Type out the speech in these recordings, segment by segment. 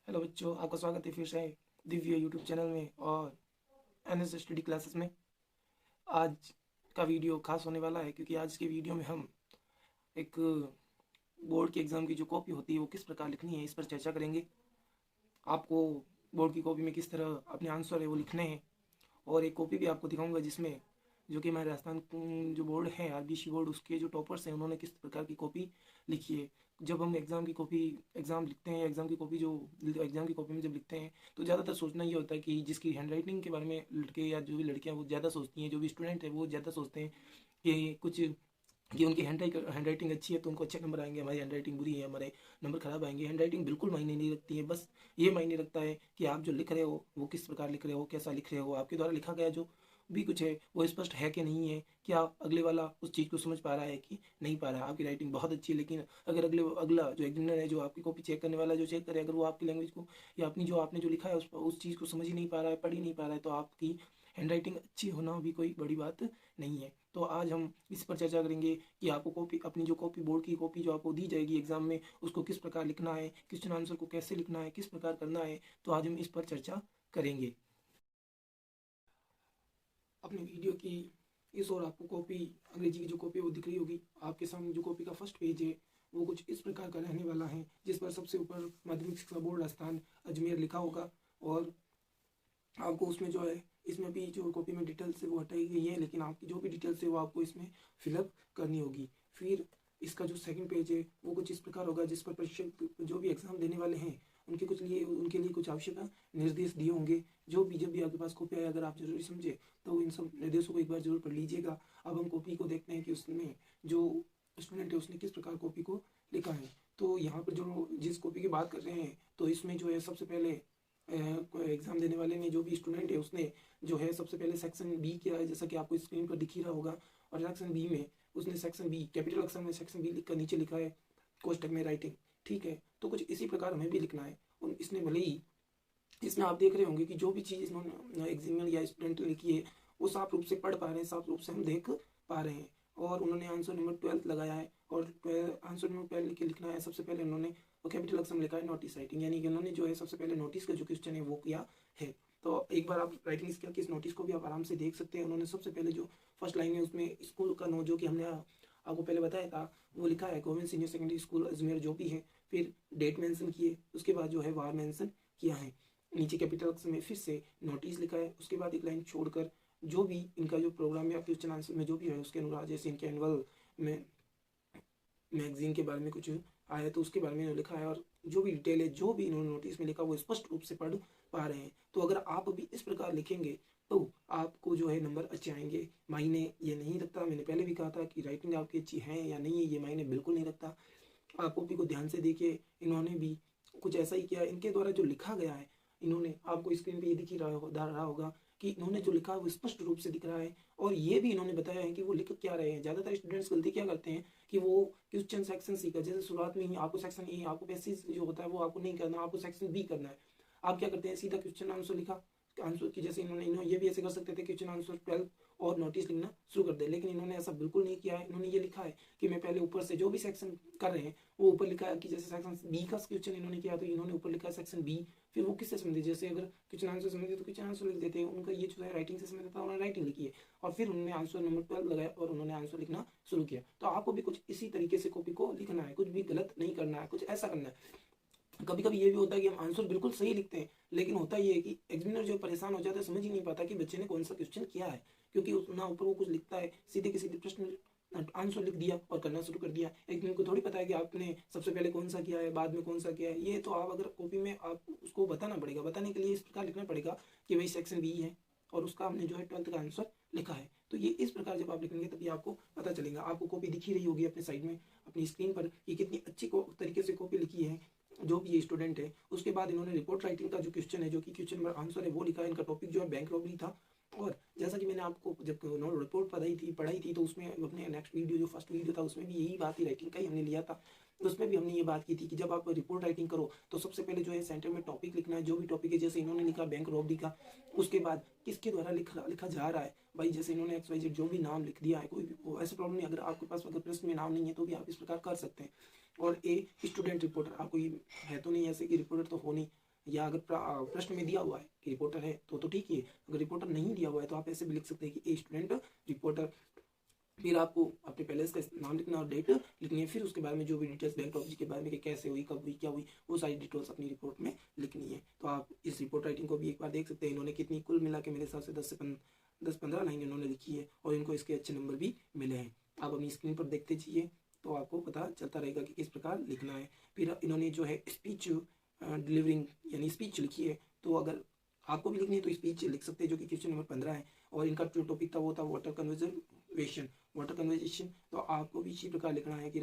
Hello बच्चों, आपका स्वागत है फिर से दिव्य यूट्यूब चैनल में और एनएस स्टडी क्लासेस में। आज का वीडियो खास होने वाला है क्योंकि आज के वीडियो में हम एक बोर्ड के एग्ज़ाम की जो कॉपी होती है वो किस प्रकार लिखनी है इस पर चर्चा करेंगे। आपको बोर्ड की कॉपी में किस तरह अपने आंसर है वो लिखने हैं और एक कॉपी भी आपको दिखाऊंगा जिसमें जो कि हमारे राजस्थान जो बोर्ड है आरबीसी बोर्ड, उसके जो टॉपर्स हैं उन्होंने किस प्रकार की कॉपी लिखी है। जब हम एग्ज़ाम की कॉपी एग्ज़ाम लिखते हैं, एग्ज़ाम की कॉपी जो एग्ज़ाम की कॉपी में जब लिखते हैं तो ज़्यादातर सोचना ये होता है कि जिसकी हैंड के बारे में लड़के या जो भी लड़कियाँ वो ज़्यादा सोचती हैं, जो भी स्टूडेंट है वो ज़्यादा सोचते हैं कि कुछ कि उनकी हैंड राइटिंग अच्छी है तो उनको अच्छे नंबर आएंगे, हमारी हैंड राइटिंग बुरी है हमारे नंबर खराब आएंगे। हैंड राइटिंग बिल्कुल मायने नहीं रखती है, बस ये मायने रखता है कि आप जो लिख रहे हो वो किस प्रकार लिख रहे हो, कैसा लिख रहे हो, आपके द्वारा लिखा गया जो भी कुछ है वो स्पष्ट है कि नहीं है, क्या अगले वाला उस चीज़ को समझ पा रहा है कि नहीं पा रहा है। आपकी राइटिंग बहुत अच्छी है लेकिन अगर अगला जो एग्जामिनर है, जो आपकी कॉपी चेक करने वाला जो चेक करे, अगर वो आपकी लैंग्वेज को या अपनी जो आपने जो लिखा है उस चीज़ को समझ ही नहीं पा रहा है, पढ़ ही नहीं पा रहा है, तो आपकी हैंड राइटिंग अच्छी होना भी कोई बड़ी बात नहीं है। तो आज हम इस पर चर्चा करेंगे कि आपको कॉपी, अपनी जो कॉपी, बोर्ड की कॉपी जो आपको दी जाएगी एग्जाम में, उसको किस प्रकार लिखना है, क्वेश्चन आंसर को कैसे लिखना है, किस प्रकार करना है। तो आज हम इस पर चर्चा करेंगे। अपने वीडियो की इस ओर आपको कॉपी, अंग्रेजी की जो कॉपी है वो दिख रही होगी। आपके सामने जो कॉपी का फर्स्ट पेज है वो कुछ इस प्रकार का रहने वाला है, जिस पर सबसे ऊपर माध्यमिक शिक्षा बोर्ड राजस्थान अजमेर लिखा होगा। और आपको उसमें जो है, इसमें भी जो कॉपी में डिटेल्स है वो हटाई गई है, लेकिन आपकी जो भी डिटेल्स है वो आपको इसमें फिलअप करनी होगी। फिर इसका जो सेकंड पेज है वो कुछ इस प्रकार होगा, जिस पर परीक्षक जो भी एग्जाम देने वाले हैं उनके लिए कुछ आवश्यक निर्देश दिए होंगे। जो भी जब भी आपके पास कॉपी आए, अगर आप जरूरी समझे तो इन सब निर्देशों को एक बार जरूर पढ़ लीजिएगा। अब हम कॉपी को देखते हैं कि उसमें जो स्टूडेंट है उसने किस प्रकार कॉपी को लिखा है। तो यहाँ पर जो जिस कॉपी की बात कर रहे हैं, तो इसमें जो है सबसे पहले एग्जाम देने वाले ने, जो भी स्टूडेंट है उसने जो है सबसे पहले सेक्शन बी किया है, जैसा कि आपको स्क्रीन पर दिख ही रहा होगा। और सेक्शन बी में उसने सेक्शन बी कैपिटल अक्षर में सेक्शन बी लिख कर नीचे लिखा है कोष्टक में राइटिंग। ठीक है, तो कुछ इसी प्रकार हमें भी लिखना है। और इसने भले ही, इसमें आप देख रहे होंगे कि जो भी चीज़ इन्होंने एग्जामिनर या स्टूडेंट ने लिखी है वो साफ रूप से पढ़ पा रहे हैं, साफ रूप से हम देख पा रहे हैं। और उन्होंने आंसर नंबर 12 लगाया है और आंसर नंबर 12 लिख के लिखना है। सबसे पहले उन्होंने वो कैपिटल अक्षर में लिखा है नोटिस राइटिंग, यानी कि उन्होंने जो है सबसे पहले नोटिस का जो क्वेश्चन है वो किया है। तो एक बार आप राइटिंग स्किल की इस नोटिस को भी आप आराम से देख सकते हैं। उन्होंने सबसे पहले जो फर्स्ट लाइन है उसमें स्कूल का नो, जो कि हमने आपको पहले बताया था, वो लिखा है government senior secondary school Ajmer जो भी है। फिर डेट मेंशन किए, उसके बाद जो है वार मेंशन किया है। नीचे कैपिटल अक्षर में फिर से नोटिस लिखा है। उसके बाद एक लाइन छोड़कर जो भी इनका जो प्रोग्राम या क्वेश्चन आंसर में जो भी है उसके अनुसार, जैसे इनके एनुअल में मैगजीन के बारे में कुछ आया तो उसके बारे में लिखा है। और जो भी डिटेल है, जो भी इन्होंने नोटिस में लिखा, वो स्पष्ट रूप से पढ़ पा रहे हैं। तो अगर आप भी इस प्रकार लिखेंगे तो आपको जो है नंबर अच्छे आएंगे। मायने ये नहीं रखता, मैंने पहले भी कहा था कि राइटिंग आपकी अच्छी है या नहीं है ये मायने बिल्कुल नहीं रखता। आप कॉपी को ध्यान से देखिए, इन्होंने भी कुछ ऐसा ही किया। इनके द्वारा जो लिखा गया है, इन्होंने, आपको स्क्रीन पे ये दिख ही रहा होगा कि इन्होंने जो लिखा है वो स्पष्ट रूप से दिख रहा है। और ये भी इन्होंने बताया है कि वो लिख क्या रहे हैं। ज़्यादातर स्टूडेंट्स गलती क्या करते हैं कि वो क्वेश्चन सेक्शन सीखा, जैसे शुरुआत में ही आपको सेक्शन ए, आपको पैसेज जो होता है वो आपको नहीं करना, आपको सेक्शन बी करना है। आप क्या करते हैं, सीधा क्वेश्चन आंसर लिखा, आंसर की जैसे इन्होंने ये भी ऐसे कर सकते थे, क्वेश्चन आंसर 12 और नोटिस लिखना शुरू कर दे, लेकिन इन्होंने ऐसा बिल्कुल नहीं किया है। इन्होंने ये लिखा है कि मैं पहले ऊपर से जो भी सेक्शन कर रहे हैं वो ऊपर लिखा है कि जैसे सेक्शन बी का क्वेश्चन इन्होंने किया तो इन्होंने ऊपर लिखा है सेक्शन बी। फिर वो किससे संबंधित, जैसे अगर क्वेश्चन आंसर संबंधित तो क्वेश्चन आंसर लिख देते हैं। उनका ये जो है राइटिंग से संबंधित था, उन्होंने राइटिंग लिखी है और फिर उन्होंने आंसर नंबर 12 लगाया और उन्होंने आंसर लिखना शुरू किया। तो आपको भी कुछ इसी तरीके से कॉपी को लिखना है, कुछ भी गलत नहीं करना है, कुछ ऐसा करना है। कभी कभी ये भी होता है कि हम आंसर बिल्कुल सही लिखते हैं, लेकिन होता ये है कि एग्जामिनर जो परेशान हो जाता है, समझ ही नहीं पाता कि बच्चे ने कौन सा क्वेश्चन किया है, क्योंकि ना ऊपर वो कुछ लिखता है, सीधे के सीधे प्रश्न आंसर लिख दिया और करना शुरू कर दिया। एग्जामिनर को थोड़ी पता है कि आपने सबसे पहले कौन सा किया है, बाद में कौन सा किया है। ये तो आप अगर कॉपी में, आप उसको बताना पड़ेगा, बताने के लिए इस प्रकार लिखना पड़ेगा कि भाई सेक्शन बी है और उसका हमने जो है 12th का आंसर लिखा है। तो ये इस प्रकार जब आप लिखेंगे तभी आपको पता चलेगा। आपको कॉपी दिख ही रही होगी अपने साइड में, अपनी स्क्रीन पर, ये कितनी अच्छी तरीके से कॉपी लिखी है जो भी ये स्टूडेंट है। उसके बाद इन्होंने रिपोर्ट राइटिंग का जो क्वेश्चन है, जो कि क्वेश्चन नंबर आंसर है वो लिखा है। इनका टॉपिक जो है बैंक रॉबरी था। और जैसा कि मैंने आपको जब रिपोर्ट पढ़ाई थी तो उसमें अपने नेक्स्ट वीडियो, जो फर्स्ट वीडियो था, उसमें भी यही बात ही राइटिंग का ही हमने लिया था। तो उसमें भी हमने ये बात की थी कि जब आप रिपोर्ट राइटिंग करो तो सबसे पहले जो है सेंटर में टॉपिक लिखना है, जो भी टॉपिक है। जैसे इन्होंने लिखा बैंक रॉबरी का, उसके बाद किसके द्वारा लिखा जा रहा है भाई, जैसे इन्होंने एक्स वाई जेड जो भी नाम लिख दिया है, कोई भी ऐसा प्रॉब्लम नहीं। अगर आपके पास अगर प्रश्न में नाम नहीं है तो भी आप इस प्रकार कर सकते हैं। और ए स्टूडेंट रिपोर्टर, आपको ये है तो नहीं ऐसे कि रिपोर्टर तो हो नहीं, या अगर प्रश्न में दिया हुआ है कि रिपोर्टर है तो ठीक है, अगर रिपोर्टर नहीं दिया हुआ है तो आप ऐसे भी लिख सकते हैं कि ए स्टूडेंट रिपोर्टर। फिर आपको अपने पैलेस का नाम लिखना और डेट लिखनी है। फिर उसके बारे में जो भी डिटेल्स बैंक ऑफ के बारे में कि कैसे हुई, कब हुई, क्या हुई, वो सारी डिटेल्स अपनी रिपोर्ट में लिखनी है। तो आप इस रिपोर्ट राइटिंग को भी एक बार देख सकते हैं। इन्होंने कितनी कुल मिला के मेरे हिसाब से 10-15 लाइन इन्होंने लिखी है और इनको इसके अच्छे नंबर भी मिले हैं। आप अपनी स्क्रीन पर देखते जाइए तो आपको पता चलता रहेगा कि किस प्रकार लिखना है। फिर इन्होंने जो है स्पीच डिलीवरिंग यानी स्पीच लिखी है, तो अगर आपको भी लिखनी है तो स्पीच लिख सकते हैं, जो कि क्वेश्चन नंबर 15 है। और इनका जो टॉपिक था वो था वाटर कन्वर्जेशन। तो आपको भी इसी प्रकार लिखना है कि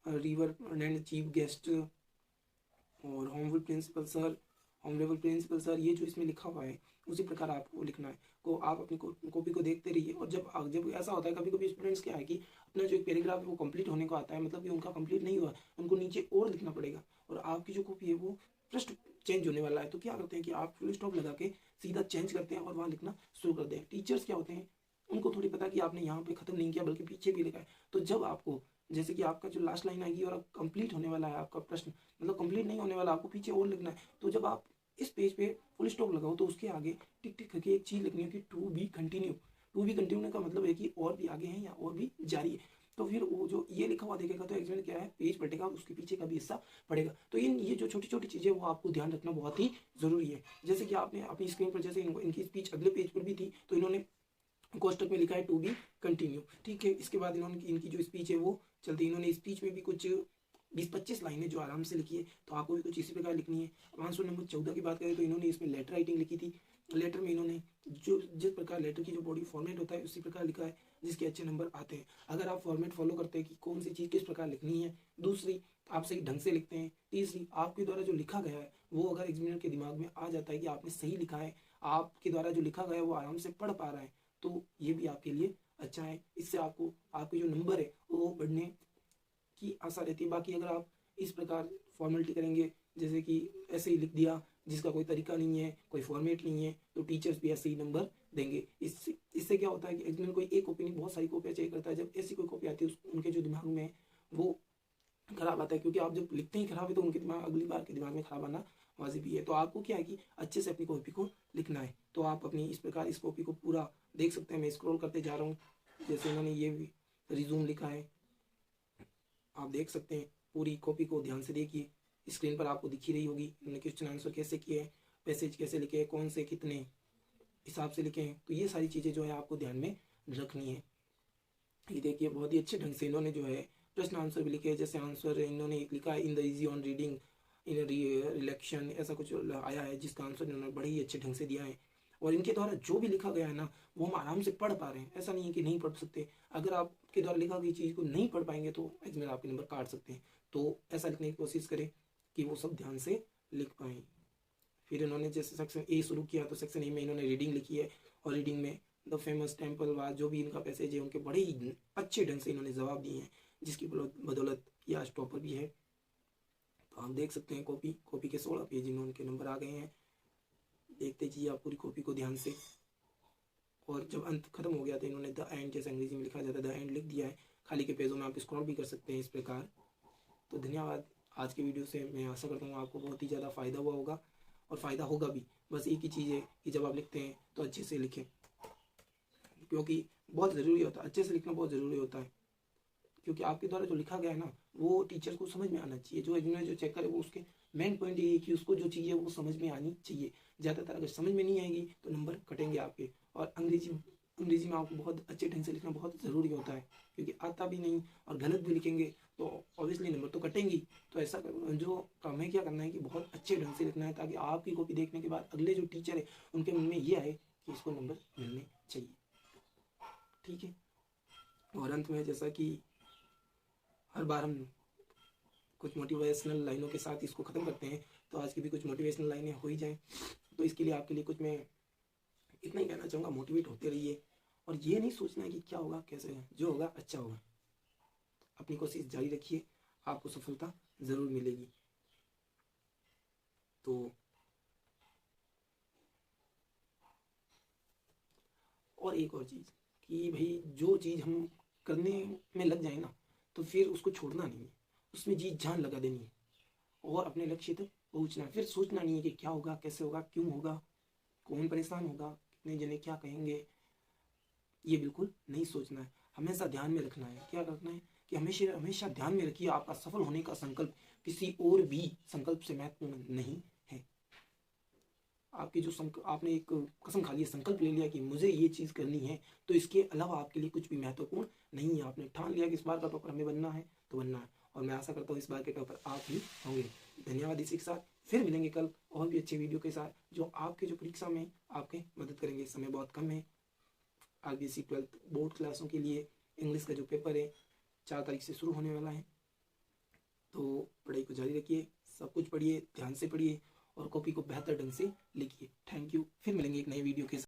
रिवर एंड चीफ गेस्ट और होमरेबल प्रिंसिपल सर, ये जो इसमें लिखा हुआ है उसी प्रकार आपको लिखना है। को आप अपनी कॉपी को देखते रहिए। और जब ऐसा होता है कभी कभी स्टूडेंट्स क्या है कि अपना जो एक पैराग्राफ है वो कंप्लीट होने को आता है, मतलब कि उनका कंप्लीट नहीं हुआ, उनको नीचे और लिखना पड़ेगा और आपकी जो कॉपी है वो पृष्ठ चेंज होने वाला है। तो क्या करते हैं कि आप फुल स्टॉप लगा के सीधा चेंज करते हैं और वहाँ लिखना शुरू कर दें। टीचर्स क्या होते हैं, उनको थोड़ी पता कि आपने यहाँ पे खत्म नहीं किया बल्कि पीछे भी लिखा है। तो जब आपको जैसे कि आपका जो लास्ट लाइन आएगी और अब कंप्लीट होने वाला है आपका प्रश्न, मतलब कंप्लीट नहीं होने वाला, आपको पीछे और लिखना है, तो जब आप इस पेज पे फुल स्टॉप लगाओ तो उसके आगे टिक टिक करके एक चीज लिखनी है कि to be continue. To be continue का मतलब है कि और भी आगे हैं या और भी जारी है। तो फिर वो जो ये लिखा हुआ देखेगा तो एग्जामिनर क्या है, पेज पलटेगा, उसके पीछे का भी हिस्सा पड़ेगा। तो ये जो छोटी छोटी चीजें वो आपको ध्यान रखना बहुत ही जरूरी है। जैसे कि आपने अपनी स्क्रीन पर जैसे इनकी स्पीच अगले पेज पर भी थी, तो इन्होंने कोष्टक में लिखा है टू बी कंटिन्यू, ठीक है। इसके बाद इन्होंने इनकी जो स्पीच है वो चलती, इन्होंने स्पीच में भी कुछ 20-25 लाइनें जो आराम से लिखी है, तो आपको भी कुछ इसी प्रकार लिखनी है। अब आंसर नंबर 14 की बात करें तो इन्होंने इसमें लेटर राइटिंग लिखी थी। लेटर में इन्होंने जो जिस प्रकार लेटर की जो बॉडी फॉर्मेट होता है उसी प्रकार लिखा है, जिसके अच्छे नंबर आते हैं अगर आप फॉर्मेट फॉलो करते हैं कि कौन सी चीज़ किस प्रकार लिखनी है। दूसरी, आप सही ढंग से लिखते हैं। तीसरी, आपके द्वारा जो लिखा गया है वो अगर एग्जामिनर के दिमाग में आ जाता है कि आपने सही लिखा है, आपके द्वारा जो लिखा गया है वो आराम से पढ़ पा रहा है, तो ये भी आपके लिए अच्छा है। इससे आपको आपके जो नंबर है वो बढ़ने की आशा रहती है। बाकी अगर आप इस प्रकार फॉर्मेलिटी करेंगे, जैसे कि ऐसे ही लिख दिया जिसका कोई तरीका नहीं है, कोई फॉर्मेट नहीं है, तो टीचर्स भी ऐसे ही नंबर देंगे। इससे क्या होता है कि एग्जामिनर कोई एक कॉपी नहीं बहुत सारी कॉपियाँ चेक करता है। जब ऐसी कोई कॉपी आती है उनके जो दिमाग में वो खराब आता है, क्योंकि आप जब लिखते ही खराब है तो उनके दिमाग अगली बार के दिमाग में खराब आना वाजिब ही है। तो आपको क्या है कि अच्छे से अपनी कॉपी को लिखना है। तो आप अपनी इस प्रकार इस कॉपी को पूरा देख सकते हैं। मैं स्क्रॉल करते जा रहा हूँ, जैसे उन्होंने ये भी रिज्यूम लिखा है, आप देख सकते हैं। पूरी कॉपी को ध्यान से देखिए, स्क्रीन पर आपको दिख ही रही होगी। उन्होंने क्वेश्चन आंसर कैसे किए हैं, पैसेज कैसे लिखे हैं, कौन से कितने हिसाब से लिखे हैं, तो ये सारी चीज़ें जो है आपको ध्यान में रखनी है। ये देखिए बहुत ही अच्छे ढंग से इन्होंने जो है प्रश्न आंसर भी लिखे हैं। जैसे आंसर इन्होंने एक लिखा है in the easy on reading in relaxation, ऐसा कुछ आया है जिसका आंसर इन्होंने बड़े ही अच्छे ढंग से दिया है। और इनके द्वारा जो भी लिखा गया है ना वो हम आराम से पढ़ पा रहे हैं, ऐसा नहीं है कि नहीं पढ़ सकते। अगर आपके द्वारा लिखा गई चीज़ को नहीं पढ़ पाएंगे तो इसमें आपके नंबर काट सकते हैं। तो ऐसा लिखने की कोशिश करें कि वो सब ध्यान से लिख पाएँ। फिर इन्होंने जैसे सेक्शन ए शुरू किया तो सेक्शन ए में इन्होंने रीडिंग लिखी है, और रीडिंग में द फेमस टेम्पल वाज, जो भी इनका पैसेज है उनके बड़े ही अच्छे ढंग से इन्होंने जवाब दिए हैं, जिसकी बदौलत ये आज टॉपर भी है। तो आप देख सकते हैं कॉपी के 16 पेज में उनके नंबर आ गए हैं। देखते जाइए आप पूरी कॉपी को ध्यान से। और जब अंत खत्म हो गया तो इन्होंने द एंड, जैसे अंग्रेजी में लिखा जाता है द एंड, लिख दिया है। खाली के पेजों में आप स्क्रॉल भी कर सकते हैं इस प्रकार। तो धन्यवाद। आज के वीडियो से मैं आशा करता हूँ आपको बहुत ही ज़्यादा फ़ायदा हुआ होगा और फ़ायदा होगा भी। बस एक ही चीज़ है कि जब आप लिखते हैं तो अच्छे से लिखें, क्योंकि बहुत ज़रूरी होता है, अच्छे से लिखना बहुत ज़रूरी होता है। क्योंकि आपके द्वारा जो लिखा गया है ना वो टीचर को समझ में आना चाहिए। जो एग्जामिनर जो चेक करे वो उसके मेन पॉइंट ये है कि उसको जो चीज़ है वो समझ में आनी चाहिए। ज़्यादातर अगर समझ में नहीं आएगी तो नंबर कटेंगे आपके। और अंग्रेजी में आपको बहुत अच्छे ढंग से लिखना बहुत ज़रूरी होता है, क्योंकि आता भी नहीं और गलत भी लिखेंगे तो ऑब्वियसली नंबर तो कटेंगी। तो ऐसा जो हमें क्या करना है कि बहुत अच्छे ढंग से लिखना है, ताकि आपकी कॉपी देखने के बाद अगले जो टीचर है उनके मन में ये आए कि इसको नंबर मिलने चाहिए, ठीक है। और अंत में जैसा कि हर बार हम कुछ मोटिवेशनल लाइनों के साथ इसको ख़त्म करते हैं, तो आज की भी कुछ मोटिवेशनल लाइनें हो ही जाएँ। तो इसके लिए आपके लिए कुछ मैं इतना ही कहना चाहूँगा, मोटिवेट होते रहिए और ये नहीं सोचना है कि क्या होगा कैसे है, जो होगा अच्छा होगा। अपनी कोशिश जारी रखिए, आपको सफलता ज़रूर मिलेगी। तो और एक और चीज़ कि भाई जो चीज़ हम करने में लग जाए ना तो फिर उसको छोड़ना नहीं है, उसमें जी जान लगा देनी है। और अपने लक्ष्य तक पहुंचना है। फिर सोचना नहीं है कि क्या होगा, कैसे होगा, क्यों होगा, कौन परेशान होगा, कितने जने क्या कहेंगे, ये बिल्कुल नहीं सोचना है। हमेशा ध्यान में रखना है, क्या रखना है कि हमेशा हमेशा ध्यान में रखिए आपका सफल होने का संकल्प किसी और भी संकल्प से महत्वपूर्ण नहीं है। आपकी जो आपने एक कसम खा ली, संकल्प ले लिया कि मुझे ये चीज़ करनी है, तो इसके अलावा आपके लिए कुछ भी महत्वपूर्ण नहीं है। आपने ठान लिया कि इस बार का टॉपर हमें बनना है तो बनना है, और मैं आशा करता हूँ इस बार के टॉपर आप ही होंगे। धन्यवाद। इसी के साथ फिर मिलेंगे कल और भी अच्छे वीडियो के साथ जो आपके जो परीक्षा में आपके मदद करेंगे। समय बहुत कम है। आरबीएससी 12th बोर्ड क्लासों के लिए इंग्लिश का जो पेपर है 4 तारीख से शुरू होने वाला है, तो पढ़ाई को जारी रखिए, सब कुछ पढ़िए, ध्यान से पढ़िए और कॉपी को बेहतर ढंग से लिखिए। Thank you. फिर मिलेंगे एक नए वीडियो के साथ।